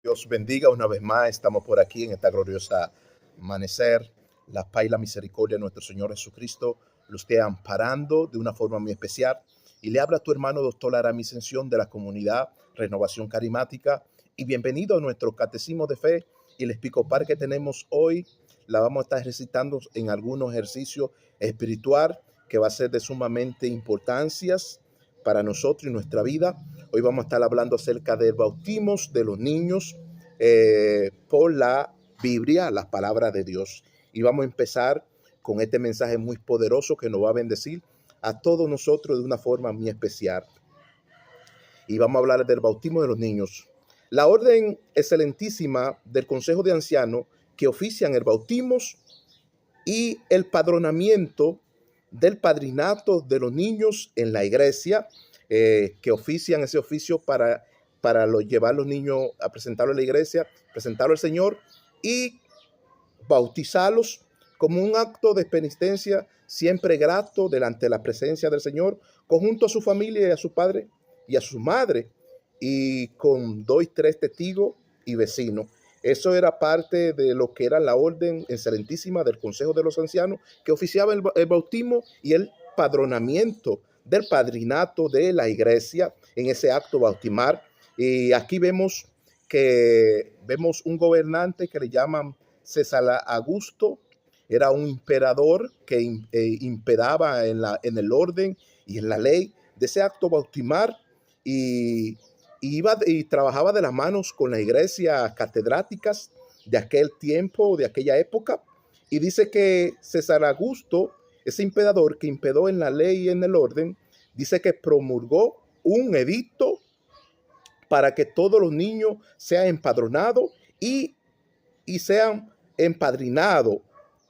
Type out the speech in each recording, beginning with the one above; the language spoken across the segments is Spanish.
Dios bendiga una vez más. Estamos por aquí en esta gloriosa amanecer. La paz y la misericordia de nuestro Señor Jesucristo lo esté amparando de una forma muy especial. Y le habla a tu hermano doctor Aramis Ascensión de la comunidad Renovación Carismática. Y bienvenido a nuestro catecismo de fe y el episcopal que tenemos hoy. La vamos a estar recitando en algunos ejercicios espiritual que va a ser de sumamente importancia para nosotros y nuestra vida. Hoy vamos a estar hablando acerca del bautismo de los niños por la Biblia, las palabras de Dios. Y vamos a empezar con este mensaje muy poderoso que nos va a bendecir a todos nosotros de una forma muy especial. Y vamos a hablar del bautismo de los niños. La orden excelentísima del Consejo de Ancianos que ofician el bautismo y el padronamiento del padrinato de los niños en la iglesia, que ofician ese oficio para llevar a los niños a presentarlo a la iglesia, presentarlo al Señor y bautizarlos como un acto de penitencia siempre grato delante de la presencia del Señor, conjunto a su familia y a su padre y a su madre, y con 2 y 3 testigos y vecinos. Eso era parte de lo que era la orden excelentísima del Consejo de los Ancianos, que oficiaba el bautismo y el padronamiento del padrinato de la iglesia en ese acto bautismal. Y aquí vemos un gobernante que le llaman César Augusto. Era un emperador que imperaba en el orden y en la ley de ese acto bautismal, y iba y trabajaba de las manos con las iglesias catedráticas de aquel tiempo, de aquella época. Y dice que César Augusto, ese emperador que imperó en la ley y en el orden, dice que promulgó un edicto para que todos los niños sean empadronados y sean empadrinados,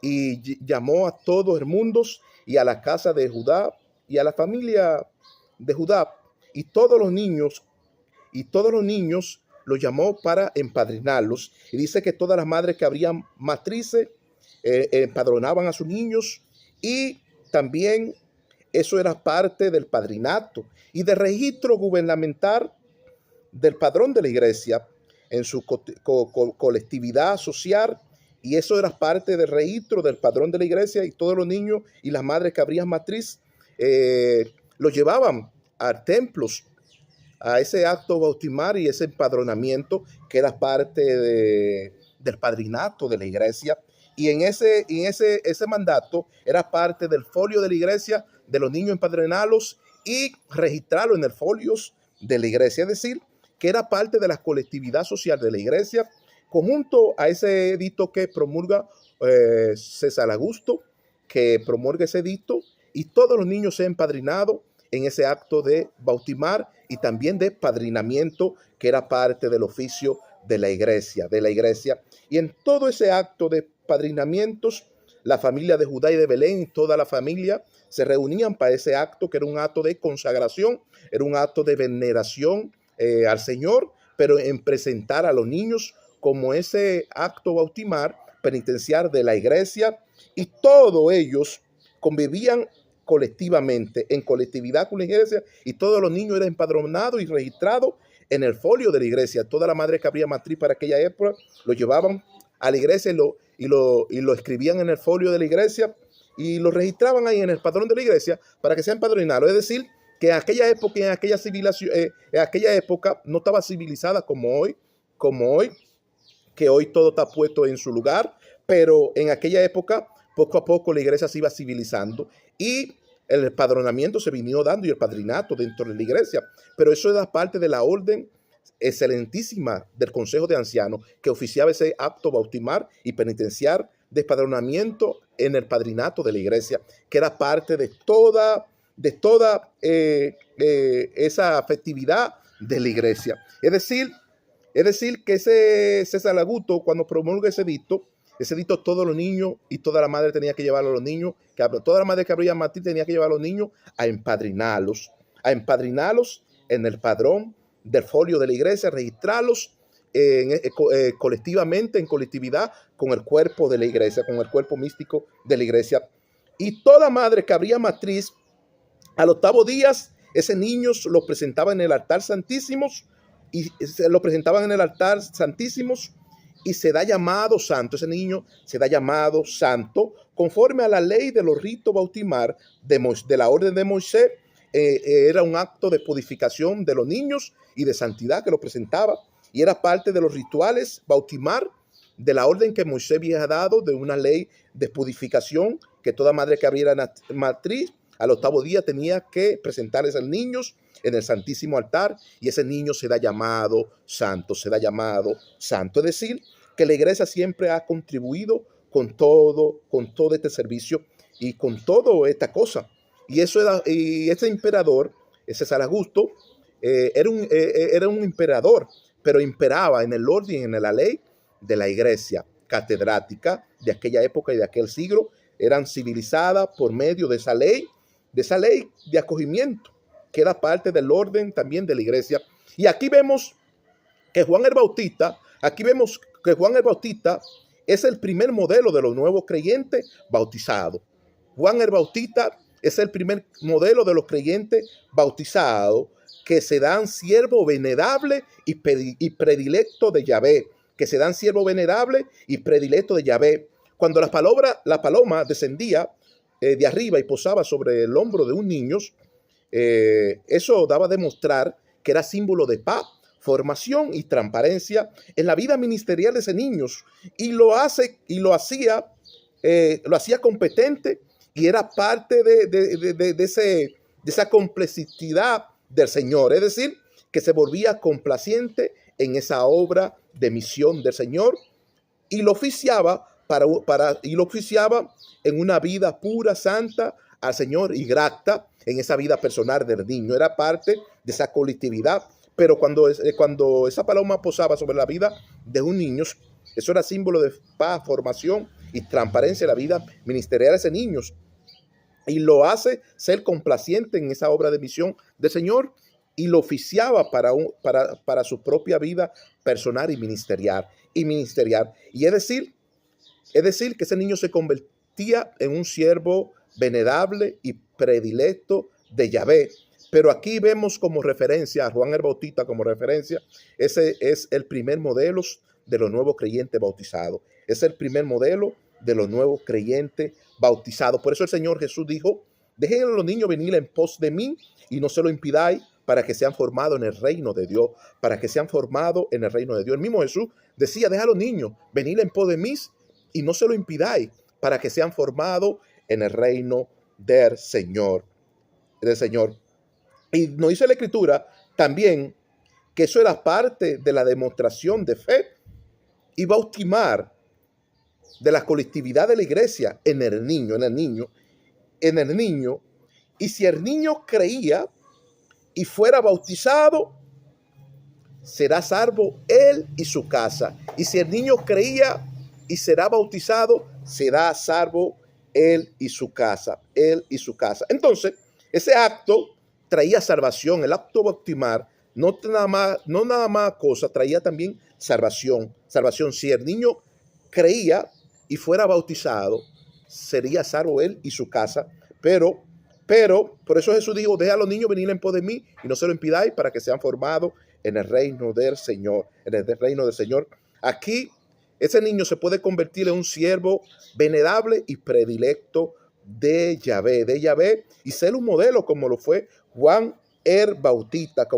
y llamó a todo el mundo y a la casa de Judá y a la familia de Judá y todos los niños los llamó para empadrinarlos. Y dice que todas las madres que abrían matrices empadronaban a sus niños, y también eso era parte del padrinato y del registro gubernamental del padrón de la iglesia en su colectividad social. Y eso era parte del registro del padrón de la iglesia, y todos los niños y las madres que abrían matriz los llevaban a templos, a ese acto bautismal y ese empadronamiento que era parte del padrinato de la iglesia. Y en ese mandato era parte del folio de la iglesia de los niños empadronados y registrarlos en el folio de la iglesia. Es decir, que era parte de la colectividad social de la iglesia, conjunto a ese edicto que promulga César Augusto, que promulga ese edicto, y todos los niños sean empadrinados en ese acto de bautismar y también de padrinamiento, que era parte del oficio de la iglesia. Y en todo ese acto de padrinamientos, la familia de Judá y de Belén y toda la familia se reunían para ese acto, que era un acto de consagración, era un acto de veneración al Señor, pero en presentar a los niños como ese acto bautismal penitencial de la iglesia. Y todos ellos convivían colectivamente, en colectividad con la iglesia, y todos los niños eran empadronados y registrados en el folio de la iglesia. Toda la madre que abría matriz para aquella época lo llevaban a la iglesia y lo escribían en el folio de la iglesia y lo registraban ahí en el padrón de la iglesia para que sean empadronados. Es decir, que en aquella época, en aquella época no estaba civilizada como hoy, que hoy todo está puesto en su lugar, pero en aquella época poco a poco la iglesia se iba civilizando y el empadronamiento se vino dando y el padrinato dentro de la iglesia. Pero eso era parte de la orden excelentísima del Consejo de Ancianos, que oficiaba ese acto bautismal y penitenciar de empadronamiento en el padrinato de la iglesia, que era parte de toda esa festividad de la iglesia. Es decir, que ese César Augusto, cuando promulga ese edicto, todos los niños y toda la madre tenía que llevar a los niños, toda la madre que abría matriz tenía que llevar a los niños a empadrinarlos en el padrón del folio de la iglesia, registrarlos colectivamente, en colectividad con el cuerpo de la iglesia, con el cuerpo místico de la iglesia. Y toda madre que abría matriz, al 8º día, ese niño lo presentaba en el altar santísimo y se lo presentaban en el altar santísimos y se da llamado santo. Ese niño se da llamado santo conforme a la ley de los ritos bautismal de la orden de Moisés. Era un acto de purificación de los niños y de santidad que lo presentaba, y era parte de los rituales bautismal de la orden que Moisés había dado, de una ley de purificación que toda madre que abriera matriz al octavo día tenía que presentarles a los niños en el santísimo altar, y ese niño se da llamado santo, se da llamado santo. Es decir, que la iglesia siempre ha contribuido con todo este servicio y con toda esta cosa. Y ese emperador, ese César Augusto, era un emperador, pero imperaba en el orden y en la ley de la iglesia catedrática de aquella época y de aquel siglo. Eran civilizadas por medio de esa ley de acogimiento, que era parte del orden también de la iglesia. Y aquí vemos que Juan el Bautista es el primer modelo de los nuevos creyentes bautizados. Juan el Bautista es el primer modelo de los creyentes bautizados que se dan siervo venerable y predilecto de Yahvé, que se dan siervo venerable y predilecto de Yahvé. Cuando la paloma descendía de arriba y posaba sobre el hombro de un niño, eso daba a demostrar que era símbolo de paz, formación y transparencia en la vida ministerial de ese niño, y lo hacía competente, y era parte de esa complejidad del Señor. Es decir, que se volvía complaciente en esa obra de misión del Señor, y lo oficiaba en una vida pura, santa al Señor y grata en esa vida personal del niño. Era parte de esa colectividad. Pero cuando esa paloma posaba sobre la vida de un niño, eso era símbolo de paz, formación y transparencia en la vida ministerial de ese niño. Y lo hace ser complaciente en esa obra de misión del Señor, y lo oficiaba para su propia vida personal y ministerial. Y es decir que ese niño se convertía en un siervo venerable y predilecto de Yahvé. Pero aquí vemos como referencia a Juan el Bautista, como referencia. Ese es el primer modelo de los nuevos creyentes bautizados. Es el primer modelo de los nuevos creyentes bautizados. Por eso el Señor Jesús dijo: dejen a los niños venir en pos de mí y no se lo impidáis, para que sean formados en el reino de Dios, para que sean formados en el reino de Dios. El mismo Jesús decía: deja a los niños venir en pos de mí y no se lo impidáis, para que sean formados en el reino del Señor. Y nos dice la Escritura también que eso era parte de la demostración de fe y bautismar de la colectividad de la iglesia en el niño. Y si el niño creía y fuera bautizado, será salvo él y su casa. Y si el niño creía y será bautizado, será salvo él y su casa. Entonces, ese acto traía salvación. El acto bautismal no nada más cosa, traía también salvación. Si el niño creía y fuera bautizado, sería salvo él y su casa. Pero por eso Jesús dijo: deja a los niños venir en pos de mí y no se lo impidáis, para que sean formados en el reino del Señor. Aquí ese niño se puede convertir en un siervo venerable y predilecto de Yahvé, y ser un modelo como lo fue Juan el Bautista,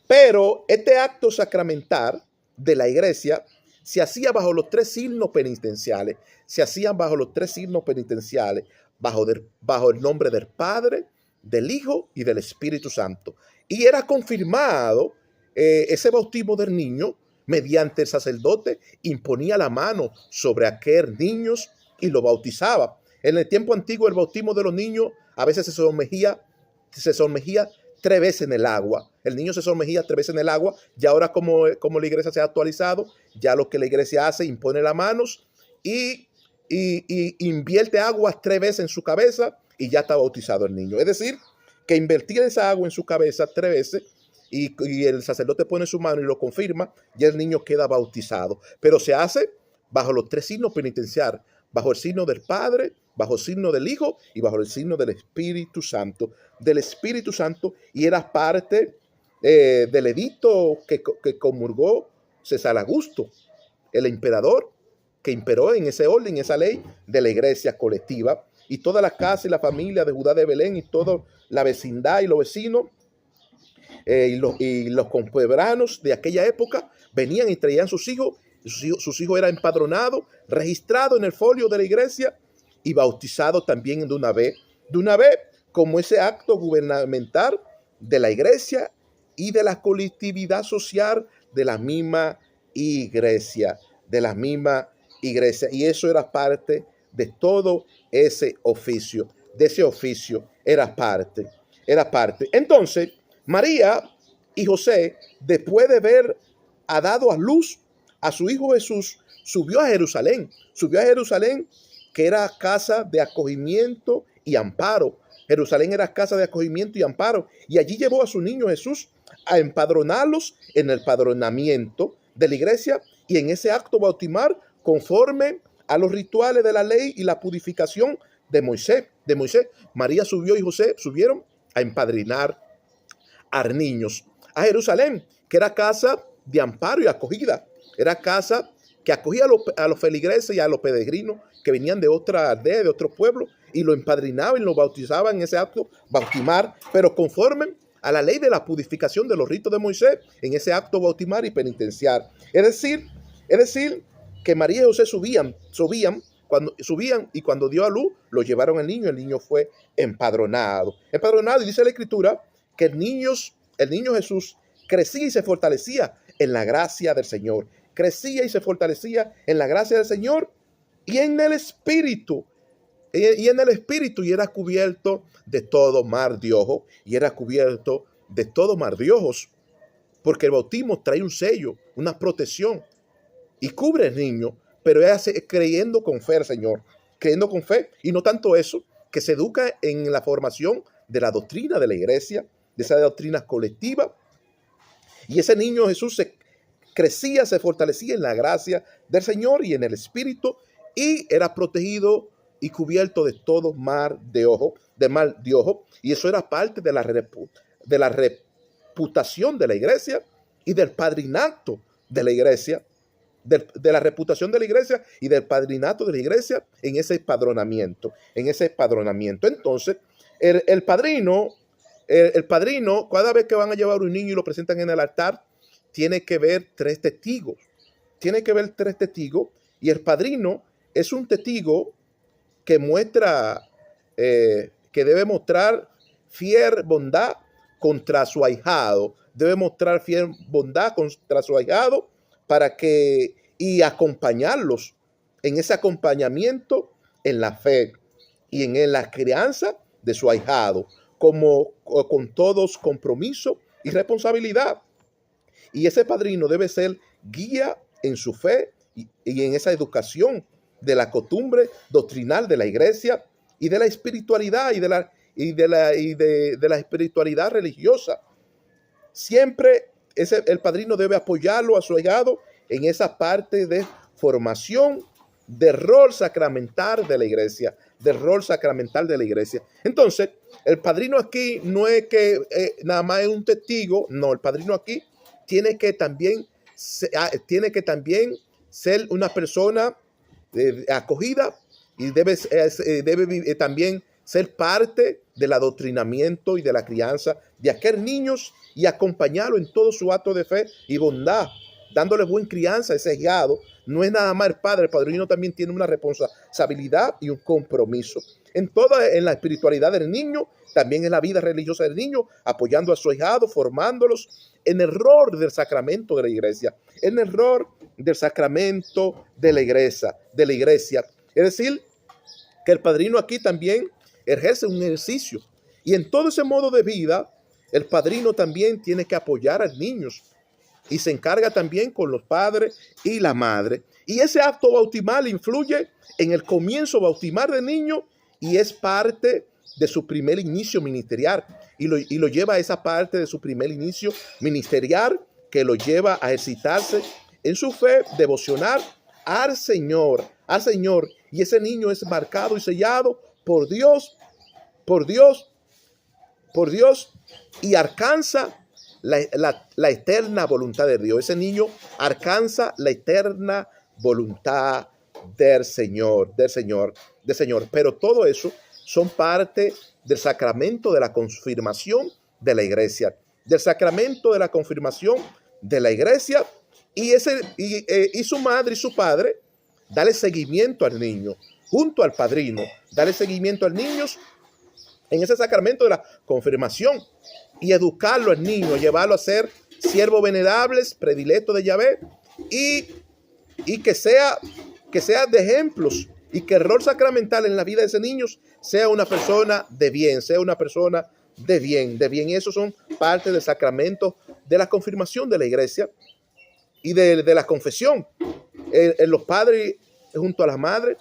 Pero este acto sacramental de la iglesia se hacía bajo los tres signos penitenciales. Bajo el nombre del Padre, del Hijo y del Espíritu Santo. Y era confirmado ese bautismo del niño mediante el sacerdote imponía la mano sobre aquel niño y lo bautizaba. En el tiempo antiguo, el bautismo de los niños a veces se sumergía 3 veces en el agua. El niño se sumergía 3 veces en el agua. Y ahora, como la iglesia se ha actualizado, ya lo que la iglesia hace, impone las manos y invierte agua 3 veces en su cabeza, y ya está bautizado el niño. Es decir, que invertir esa agua en su cabeza 3 veces, y el sacerdote pone su mano y lo confirma, ya el niño queda bautizado. Pero se hace bajo los 3 signos penitenciales: bajo el signo del Padre, bajo el signo del Hijo y bajo el signo del Espíritu Santo. Del Espíritu Santo, y era parte del edicto que comulgó César Augusto, el emperador, que imperó en ese orden, esa ley de la iglesia colectiva. Y toda la casa y la familia de Judá de Belén y toda la vecindad y los vecinos y los compuebranos de aquella época venían y traían sus hijos. Sus hijos eran empadronados, registrados en el folio de la iglesia y bautizados también de una vez como ese acto gubernamental de la iglesia y de la colectividad social de la misma iglesia, Y eso era parte de todo ese oficio, era parte. Entonces, María y José, después de haber dado a luz a su hijo Jesús, subió a Jerusalén, que era casa de acogimiento y amparo. Jerusalén era casa de acogimiento y amparo, y allí llevó a su niño Jesús a empadronarlos en el padronamiento de la iglesia y en ese acto bautismal conforme a los rituales de la ley y la purificación de Moisés. María subió y José subieron a empadrinar a niños a Jerusalén, que era casa de amparo y acogida. Era casa que acogía a los feligreses y a los peregrinos que venían de otra aldea, de otro pueblo, y lo empadrinaban y lo bautizaban en ese acto bautismal, pero conforme a la ley de la purificación de los ritos de Moisés, en ese acto bautismal y penitencial. Es decir, que María y José subían, y cuando dio a luz, lo llevaron al niño, el niño fue empadronado, y dice la Escritura que el niño Jesús crecía y se fortalecía en la gracia del Señor, y en el Espíritu, y era cubierto de todo mar de ojos, porque el bautismo trae un sello, una protección, y cubre al niño, pero es creyendo con fe al Señor, y no tanto eso, que se educa en la formación de la doctrina de la iglesia, de esa doctrina colectiva, y ese niño Jesús crecía, se fortalecía en la gracia del Señor y en el Espíritu, y era protegido y cubierto de todo mal de ojo, y eso era parte de la reputación de la iglesia y del padrinato de la iglesia, de la reputación de la iglesia y del padrinato de la iglesia en ese padronamiento. Entonces, el padrino, cada vez que van a llevar un niño y lo presentan en el altar, tiene que ver tres testigos, y el padrino es un testigo que debe mostrar fiel bondad contra su ahijado, y acompañarlos en ese acompañamiento en la fe y en la crianza de su ahijado, con todos compromiso y responsabilidad. Y ese padrino debe ser guía en su fe y en esa educación de la costumbre doctrinal de la iglesia y de la espiritualidad y de la espiritualidad religiosa. Siempre el padrino debe apoyarlo a su ahijado en esa parte de formación del rol sacramental de la iglesia, Entonces, el padrino aquí no es que nada más es un testigo, no, el padrino aquí tiene que también ser una persona acogida y debe también ser parte del adoctrinamiento y de la crianza de aquellos niños y acompañarlo en todo su acto de fe y bondad, dándole buena crianza a ese ahijado. No es nada más el padre, el padrino también tiene una responsabilidad y un compromiso en la espiritualidad del niño, también en la vida religiosa del niño, apoyando a su ahijado, formándolos en el rol del sacramento de la iglesia, Es decir, que el padrino aquí también ejerce un ejercicio, y en todo ese modo de vida, el padrino también tiene que apoyar a los niños y se encarga también con los padres y la madre. Y ese acto bautismal influye en el comienzo bautismal del niño y es parte de su primer inicio ministerial. Y lo lleva a esa parte de su primer inicio ministerial que lo lleva a ejercitarse en su fe devocional al Señor y ese niño es marcado y sellado por Dios, por Dios, por Dios, y alcanza la eterna voluntad de Dios. Ese niño alcanza la eterna voluntad del Señor, del Señor, del Señor. Pero todo eso son parte del sacramento de la confirmación de la iglesia, del sacramento de la confirmación de la iglesia, y su madre y su padre darle seguimiento al niño junto al padrino, darle seguimiento al niño en ese sacramento de la confirmación y educarlo al niño, llevarlo a ser siervos venerables, predilecto de Yahvé, y que sea de ejemplos, y que el rol sacramental en la vida de ese niño sea una persona de bien, sea una persona de bien, de bien. Y esos son parte del sacramento de la confirmación de la iglesia y de la confesión. Los padres junto a las madres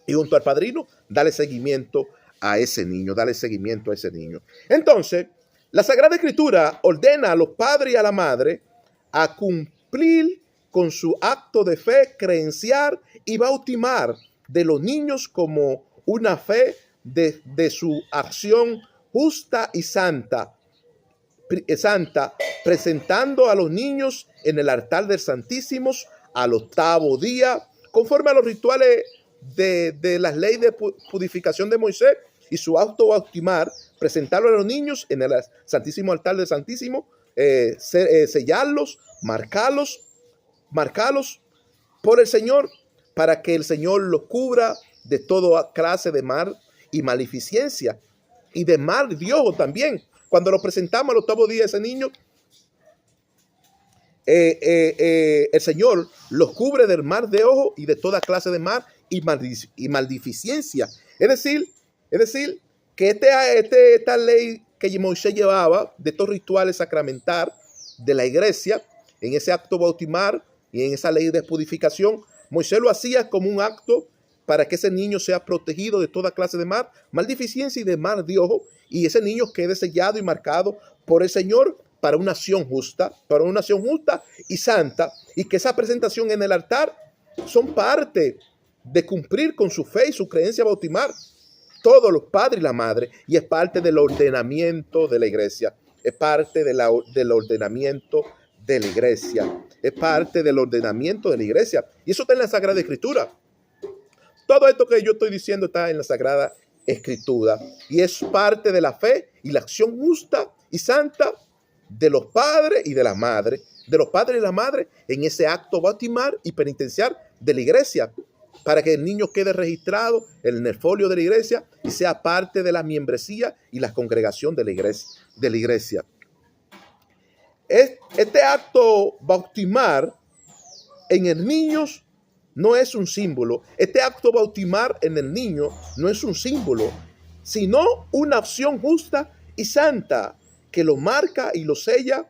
y junto al padrino, dale seguimiento a ese niño, dale seguimiento a ese niño. Entonces, la Sagrada Escritura ordena a los padres y a la madre a cumplir con su acto de fe, creenciar y bautimar de los niños como una fe de su acción justa y santa, presentando a los niños en el altar del Santísimo al octavo día, conforme a los rituales de las leyes de purificación de Moisés y su acto bautimar, presentarlo a los niños en el Santísimo altar del Santísimo, sellarlos, marcarlos por el Señor, para que el Señor los cubra de toda clase de mal y maleficencia y de mal de ojo también. Cuando lo presentamos al octavo día, ese niño, el Señor los cubre del mal de ojo y de toda clase de mal y maldificencia. Es decir, que esta ley que Moisés llevaba de estos rituales sacramental de la iglesia, en ese acto bautimar y en esa ley de purificación, Moisés lo hacía como un acto para que ese niño sea protegido de toda clase de maldificencia y de mal de ojo, y ese niño quede sellado y marcado por el Señor para una acción justa y santa, y que esa presentación en el altar son parte de cumplir con su fe y su creencia bautimar todos los padres y la madre, y es parte del ordenamiento de la iglesia, es parte del ordenamiento de la iglesia, es parte del ordenamiento de la iglesia, y eso está en la Sagrada Escritura. Todo esto que yo estoy diciendo está en la Sagrada Escritura, y es parte de la fe y la acción justa y santa de los padres y de la madre, en ese acto bautismal y penitencial de la iglesia, para que el niño quede registrado en el folio de la iglesia y sea parte de la membresía y la congregación de la iglesia. Este acto bautismal en el niño no es un símbolo. Este acto bautismal en el niño no es un símbolo, sino una acción justa y santa que lo marca y lo sella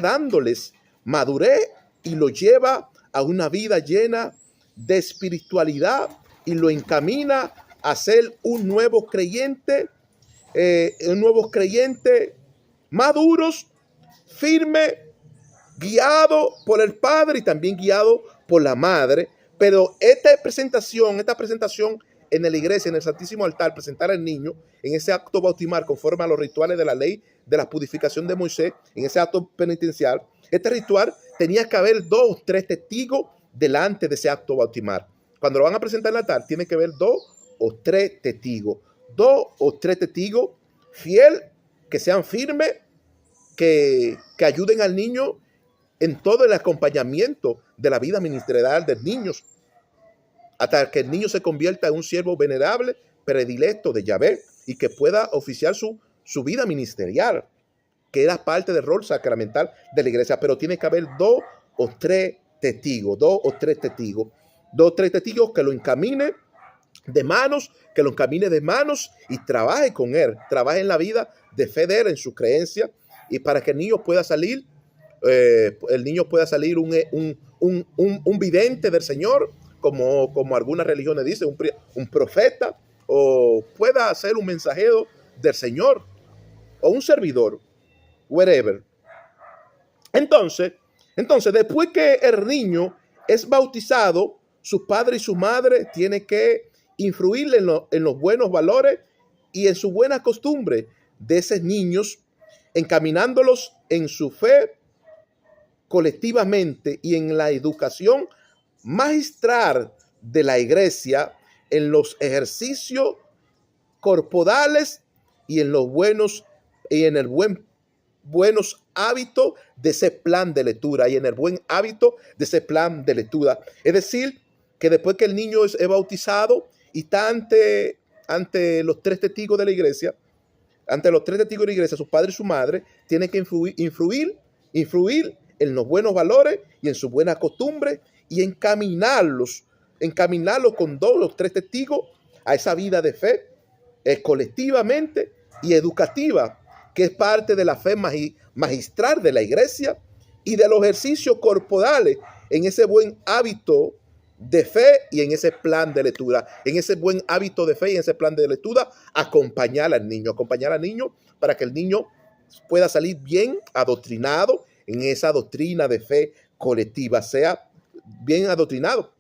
dándoles madurez y lo lleva a una vida llena de espiritualidad y lo encamina a ser un nuevo creyente maduros, firme, guiado por el Padre y también guiado por la Madre. Pero esta presentación en la iglesia, en el Santísimo Altar, presentar al niño en ese acto bautismal conforme a los rituales de la ley de la purificación de Moisés, en ese acto penitencial, este ritual tenía que haber 2 o 3 testigos delante de ese acto bautismal. Cuando lo van a presentar en el altar, tiene que haber 2 o 3 testigos. 2 o 3 testigos fiel, que sean firmes, que ayuden al niño en todo el acompañamiento de la vida ministerial del niño, hasta que el niño se convierta en un siervo venerable, predilecto de Yahvé, y que pueda oficiar su vida ministerial, que era parte del rol sacramental de la iglesia. Pero tiene que haber 2 o 3 testigos, 2 o 3 testigos que lo encamine de manos, y trabaje con él, trabaje en la vida de fe de él, en su creencia, y para que el niño pueda salir, un vidente del Señor, como algunas religiones dicen, un profeta, o pueda ser un mensajero del Señor, o un servidor, wherever. Entonces, después que el niño es bautizado, su padre y su madre tienen que influirle en los buenos valores y en su buena costumbre de esos niños, encaminándolos en su fe colectivamente y en la educación magistral de la iglesia, en los ejercicios corporales y en los buenos hábitos de ese plan de lectura y en el buen hábito de ese plan de lectura. Es decir, que después que el niño es bautizado y está ante los tres testigos de la iglesia, sus padres y su madre, tienen que influir en los buenos valores y en sus buenas costumbres y encaminarlos con todos los tres testigos a esa vida de fe colectivamente y educativa, que es parte de la fe magistral de la iglesia y de los ejercicios corporales en ese buen hábito de fe y en ese plan de lectura. En ese buen hábito de fe y en ese plan de lectura, acompañar al niño para que el niño pueda salir bien adoctrinado en esa doctrina de fe colectiva, sea bien adoctrinado.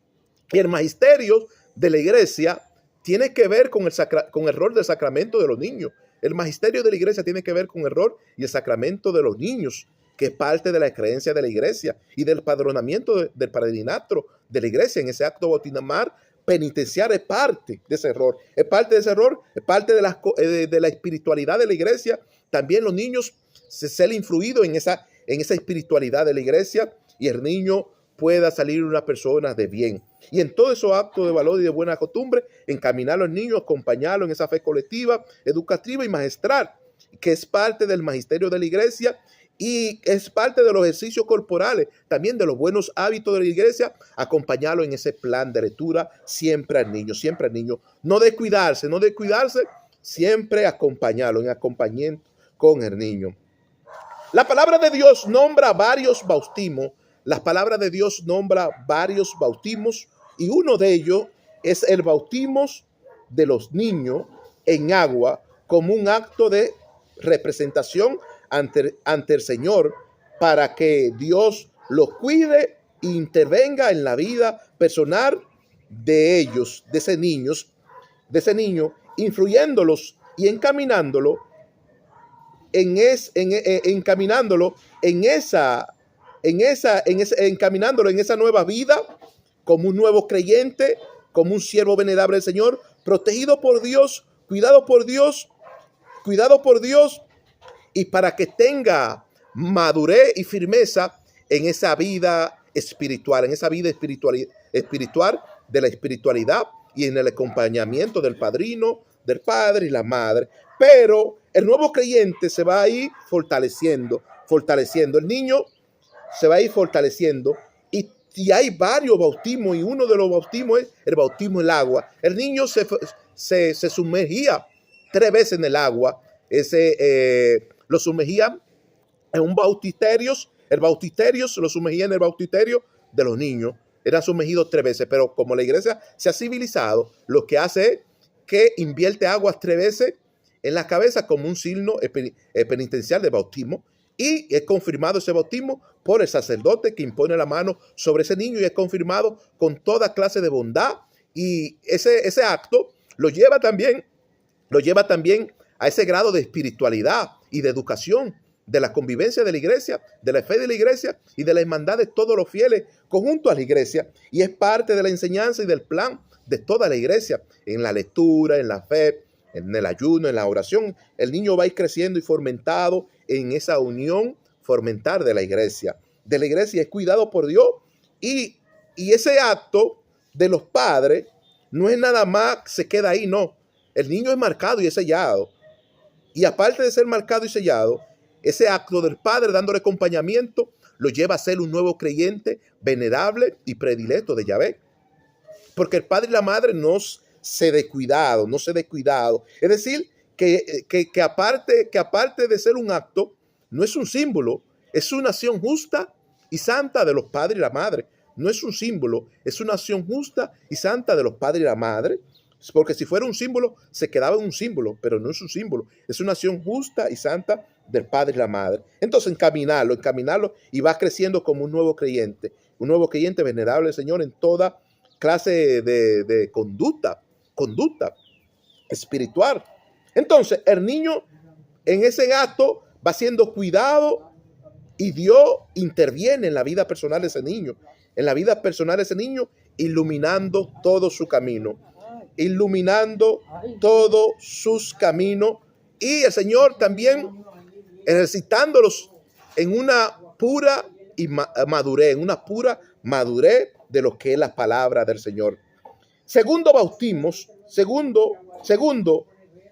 Y el magisterio de la iglesia tiene que ver con el rol del sacramento de los niños. El magisterio de la iglesia tiene que ver con el rol y el sacramento de los niños, que es parte de la creencia de la iglesia y del padronamiento del padrinato de la iglesia. En ese acto bautismal penitenciar es parte de ese error. Es parte de ese error, es parte de la espiritualidad de la iglesia. También los niños se ser influidos en esa espiritualidad de la iglesia y el niño pueda salir una persona de bien. Y en todos esos actos de valor y de buena costumbre, encaminarlo al niño, acompañarlo en esa fe colectiva, educativa y magistral, que es parte del magisterio de la iglesia y es parte de los ejercicios corporales, también de los buenos hábitos de la iglesia, acompañarlo en ese plan de lectura siempre al niño. No descuidarse, siempre acompañarlo, en acompañamiento con el niño. La palabra de Dios nombra varios bautismos. Y uno de ellos es el bautismo de los niños en agua como un acto de representación ante el Señor para que Dios los cuide e intervenga en la vida personal de ellos, de ese niño, influyéndolos y encaminándolo en esa nueva vida, como un nuevo creyente, como un siervo venerable del Señor, protegido por Dios, cuidado por Dios, y para que tenga madurez y firmeza en esa vida espiritual, espiritual de la espiritualidad y en el acompañamiento del padrino, del padre y la madre. Pero el nuevo creyente se va a ir fortaleciendo. El niño se va a ir fortaleciendo y hay varios bautismos y uno de los bautismos es el bautismo en el agua. El niño se sumergía 3 veces en el agua. Lo sumergía en un bautisterio. El bautisterio lo sumergía en el bautisterio de los niños. Eran sumergidos 3 veces, pero como la iglesia se ha civilizado, lo que hace es que invierte aguas 3 veces en la cabeza como un signo penitencial de bautismo. Y es confirmado ese bautismo por el sacerdote que impone la mano sobre ese niño y es confirmado con toda clase de bondad. Y ese acto lo lleva también a ese grado de espiritualidad y de educación de la convivencia de la iglesia, de la fe de la iglesia y de la hermandad de todos los fieles conjunto a la iglesia. Y es parte de la enseñanza y del plan de toda la iglesia, en la lectura, en la fe, en el ayuno, en la oración. El niño va a ir creciendo y fomentado en esa unión fomentar de la iglesia. Es cuidado por Dios y ese acto de los padres no es nada más, se queda ahí, no. El niño es marcado y es sellado. Y aparte de ser marcado y sellado, ese acto del padre dándole acompañamiento lo lleva a ser un nuevo creyente venerable y predilecto de Yahvé. Porque el padre y la madre no se descuidado. Es decir, que aparte de ser un acto, no es un símbolo, es una acción justa y santa de los padres y la madre. No es un símbolo, es una acción justa y santa de los padres y la madre. Porque si fuera un símbolo, se quedaba en un símbolo, pero no es un símbolo. Es una acción justa y santa del padre y la madre. Entonces encaminarlo y va creciendo como un nuevo creyente venerable al Señor en toda clase de conducta espiritual. Entonces, el niño en ese acto va siendo cuidado y Dios interviene en la vida personal de ese niño, iluminando todo su camino, iluminando todos sus caminos, y el Señor también ejercitándolos en una pura madurez, de lo que es la palabra del Señor. Segundo,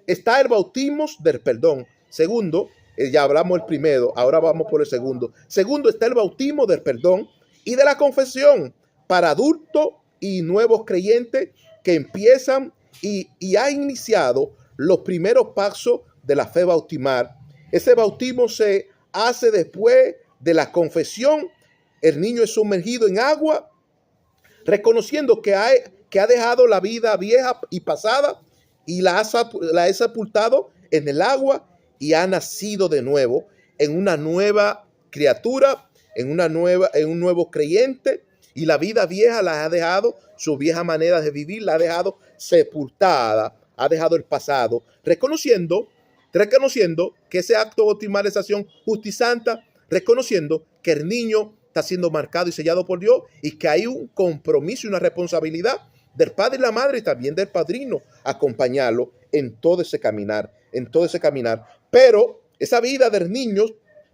está el bautismo del perdón. Segundo, ya hablamos el primero, ahora vamos por el segundo. Segundo, está el bautismo del perdón y de la confesión para adultos y nuevos creyentes que empiezan y ha iniciado los primeros pasos de la fe bautismal. Ese bautismo se hace después de la confesión. El niño es sumergido en agua, reconociendo que ha dejado la vida vieja y pasada y la ha sepultado en el agua y ha nacido de nuevo en una nueva criatura, en un nuevo creyente, y la vida vieja la ha dejado, su vieja manera de vivir la ha dejado sepultada, ha dejado el pasado, reconociendo que ese acto bautismal es acción justizanta, reconociendo que el niño está siendo marcado y sellado por Dios y que hay un compromiso y una responsabilidad del padre y la madre y también del padrino acompañarlo en todo ese caminar, Pero esa vida del niño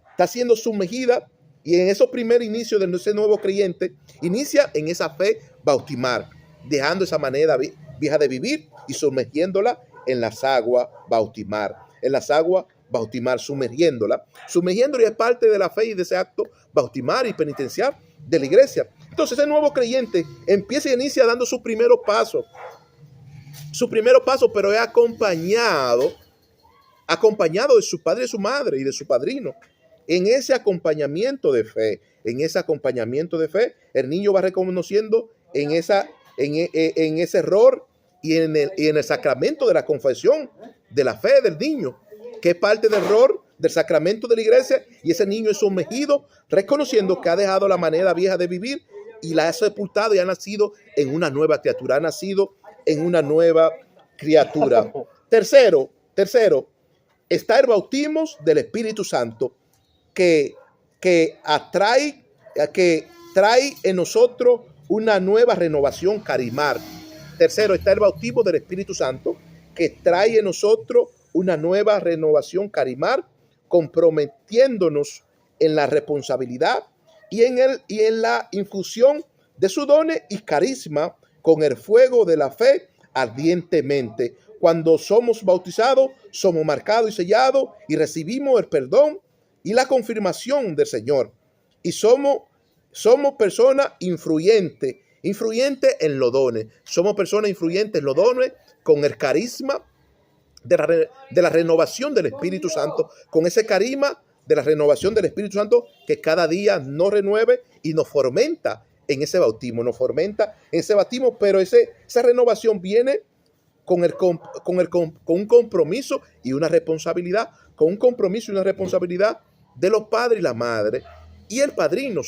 está siendo sumergida y en esos primeros inicios de ese nuevo creyente inicia en esa fe bautismal, dejando esa manera vieja de vivir y sumergiéndola en las aguas bautismal, sumergiéndola y es parte de la fe y de ese acto bautismal y penitencial de la iglesia. Entonces ese nuevo creyente empieza y inicia dando sus primeros pasos, pero es acompañado de su padre y su madre y de su padrino. En ese acompañamiento de fe, el niño va reconociendo en ese error y en el sacramento de la confesión de la fe del niño, que es parte del error del sacramento de la iglesia, y ese niño es sumergido, reconociendo que ha dejado la manera vieja de vivir y la ha sepultado y ha nacido en una nueva criatura, Tercero, está el bautismo del Espíritu Santo que trae en nosotros una nueva renovación carismal. Tercero, está el bautismo del Espíritu Santo que trae en nosotros una nueva renovación carismal, comprometiéndonos en la responsabilidad y en la infusión de sus dones y carisma con el fuego de la fe ardientemente. Cuando somos bautizados, somos marcados y sellados y recibimos el perdón y la confirmación del Señor. Y somos personas influyentes en los dones. Somos personas influyentes en los dones con el carisma de la renovación del Espíritu Santo, con ese carisma de la renovación del Espíritu Santo que cada día nos renueve y nos fomenta en ese bautismo, pero esa renovación viene con un compromiso y una responsabilidad, de los padres y la madre y el padrino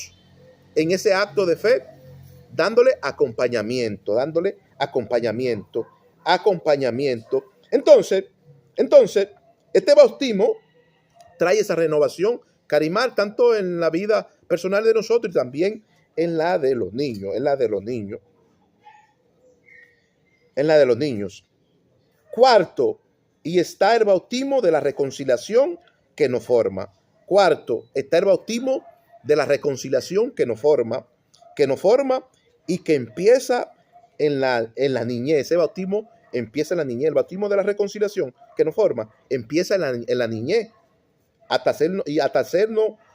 en ese acto de fe, dándole acompañamiento. Entonces, este bautismo trae esa renovación carismal tanto en la vida personal de nosotros y también en la de los niños. Cuarto, y está el bautismo de la reconciliación que nos forma. Y que empieza en la niñez. Ese bautismo empieza en la niñez. El bautismo de la reconciliación que nos forma empieza en la niñez, hasta hacernos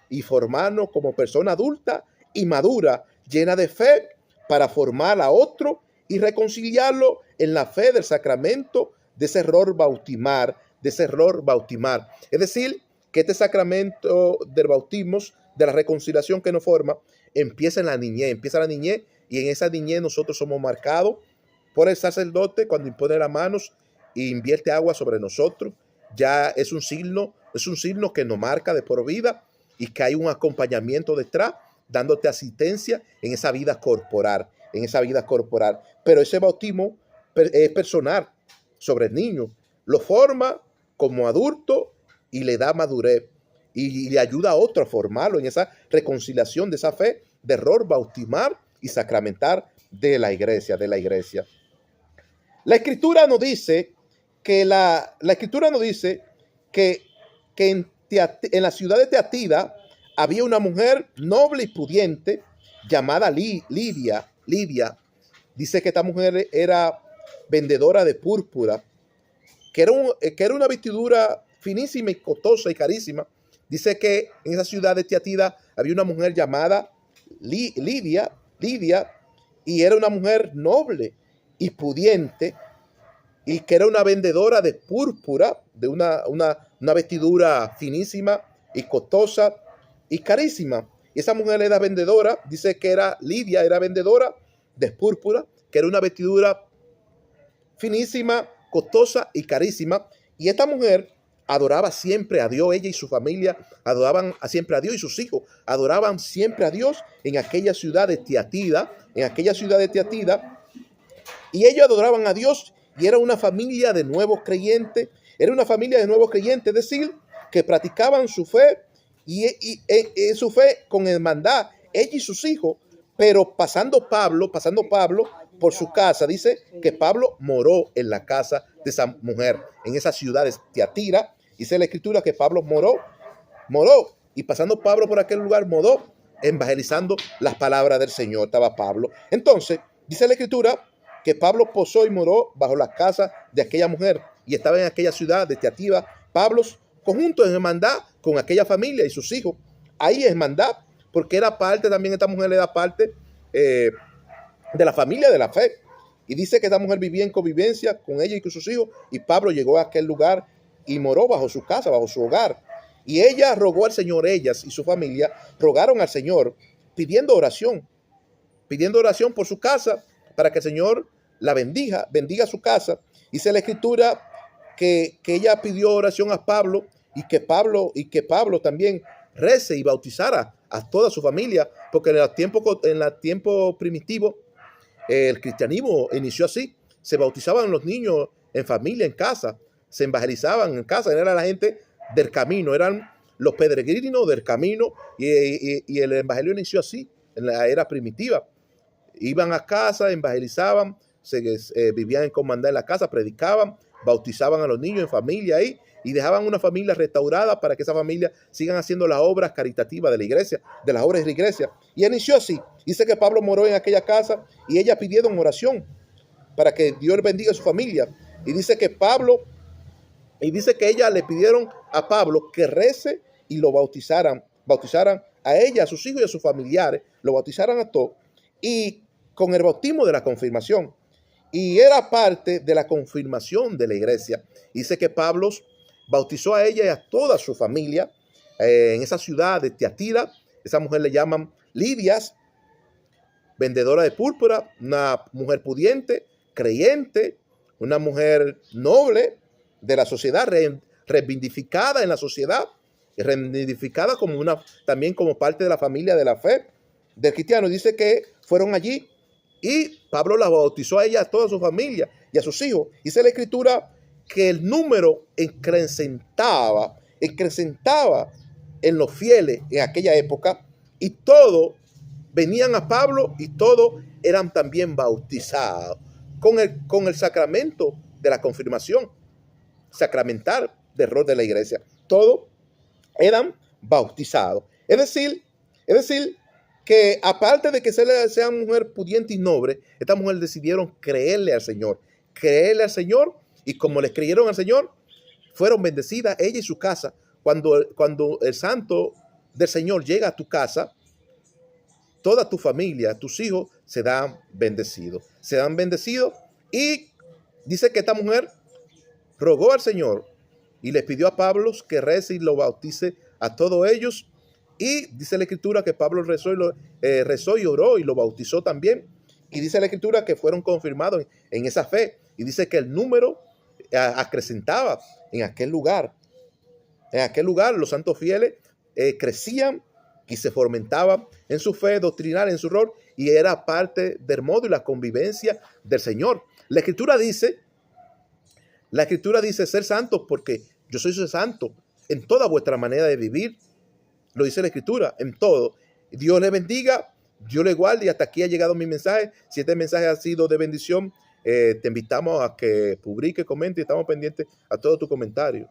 y formarnos como persona adulta y madura, llena de fe para formar a otro y reconciliarlo en la fe del sacramento de ese error bautismal. Es decir, que este sacramento del bautismo, de la reconciliación que nos forma, empieza en la niñez, y en esa niñez nosotros somos marcados por el sacerdote cuando impone las manos e invierte agua sobre nosotros. Ya es un signo que nos marca de por vida y que hay un acompañamiento detrás, dándote asistencia en esa vida corporal, en esa vida corporal. Pero ese bautismo es personal sobre el niño. Lo forma como adulto y le da madurez. Y le ayuda a otro a formarlo en esa reconciliación de esa fe de error bautismal y sacramental de la iglesia, La escritura nos dice que la escritura nos dice que en la ciudad de Teatira había una mujer noble y pudiente llamada Lidia. Dice que esta mujer era vendedora de púrpura, que era una vestidura finísima y costosa y carísima. Dice que en esa ciudad de Teatira había una mujer llamada Lidia, y era una mujer noble y pudiente, y que era una vendedora de púrpura, de una vestidura finísima y costosa y carísima. Y esa mujer era vendedora, dice que Lidia era vendedora de púrpura, que era una vestidura finísima, costosa y carísima. Y esta mujer adoraba siempre a Dios, ella y su familia adoraban siempre a Dios, y sus hijos adoraban siempre a Dios en aquella ciudad de Teatira, y ellos adoraban a Dios, y era una familia de nuevos creyentes, es decir, que practicaban su fe y su fe con hermandad, ella y sus hijos. Pero pasando Pablo por su casa, dice que Pablo moró en la casa de esa mujer, en esa ciudad de Teatira. Dice la escritura que Pablo moró, y pasando Pablo por aquel lugar, moró, evangelizando las palabras del Señor. Estaba Pablo. Entonces, dice la escritura que Pablo posó y moró bajo la casa de aquella mujer, y estaba en aquella ciudad de Teatira, Pablo, conjunto en hermandad con aquella familia y sus hijos. Ahí es hermandad, porque era parte también, esta mujer era parte de la familia de la fe. Y dice que esta mujer vivía en convivencia con ella y con sus hijos, y Pablo llegó a aquel lugar y moró bajo su casa, bajo su hogar. Y ella rogó al Señor, ellas y su familia rogaron al Señor pidiendo oración por su casa, para que el Señor la bendiga su casa. Dice la escritura que ella pidió oración a Pablo, y que Pablo también rece y bautizara a toda su familia, porque en el tiempo primitivo el cristianismo inició así. Se bautizaban los niños en familia, en casa, se evangelizaban en casa, era la gente del camino, eran los peregrinos del camino, y el evangelio inició así, en la era primitiva. Iban a casa, evangelizaban, vivían en comandad en la casa, predicaban, bautizaban a los niños en familia ahí, y dejaban una familia restaurada para que esa familia sigan haciendo las obras caritativas de la iglesia, de las obras de la iglesia. Y inició así. Dice que Pablo moró en aquella casa, y ella pidieron oración para que Dios bendiga a su familia. Y dice que ella le pidieron a Pablo que rece y lo bautizaran a ella, a sus hijos y a sus familiares, lo bautizaran a todos, y con el bautismo de la confirmación. Y era parte de la confirmación de la iglesia. Dice que Pablo bautizó a ella y a toda su familia en esa ciudad de Teatira. Esa mujer le llaman Lidia, vendedora de púrpura, una mujer pudiente, creyente, una mujer noble de la sociedad, reivindificada en la sociedad, y reivindificada también como parte de la familia de la fe del cristiano. Dice que fueron allí, y Pablo la bautizó a ella, a toda su familia y a sus hijos. Dice la escritura que el número acrecentaba en los fieles en aquella época, y todos venían a Pablo, y todos eran también bautizados con el sacramento de la confirmación sacramental del rol de la iglesia. Todos eran bautizados. Es decir, que aparte de que sea mujer pudiente y noble, esta mujer decidieron creerle al Señor, y como les creyeron al Señor, fueron bendecidas ella y su casa. Cuando el santo del Señor llega a tu casa, toda tu familia, tus hijos se dan bendecidos. Y dice que esta mujer rogó al Señor y le pidió a Pablo que rece y lo bautice a todos ellos. Y dice la escritura que Pablo rezó y oró y lo bautizó también. Y dice la escritura que fueron confirmados en esa fe. Y dice que el número acrecentaba en aquel lugar. En aquel lugar los santos fieles crecían y se fomentaba en su fe doctrinal, en su rol, y era parte del modo y la convivencia del Señor. La Escritura dice ser santos porque yo soy santo en toda vuestra manera de vivir. Lo dice la Escritura, en todo. Dios le bendiga, Dios le guarde, y hasta aquí ha llegado mi mensaje. Si este mensaje ha sido de bendición, te invitamos a que publique, comente, y estamos pendientes a todo tu comentario.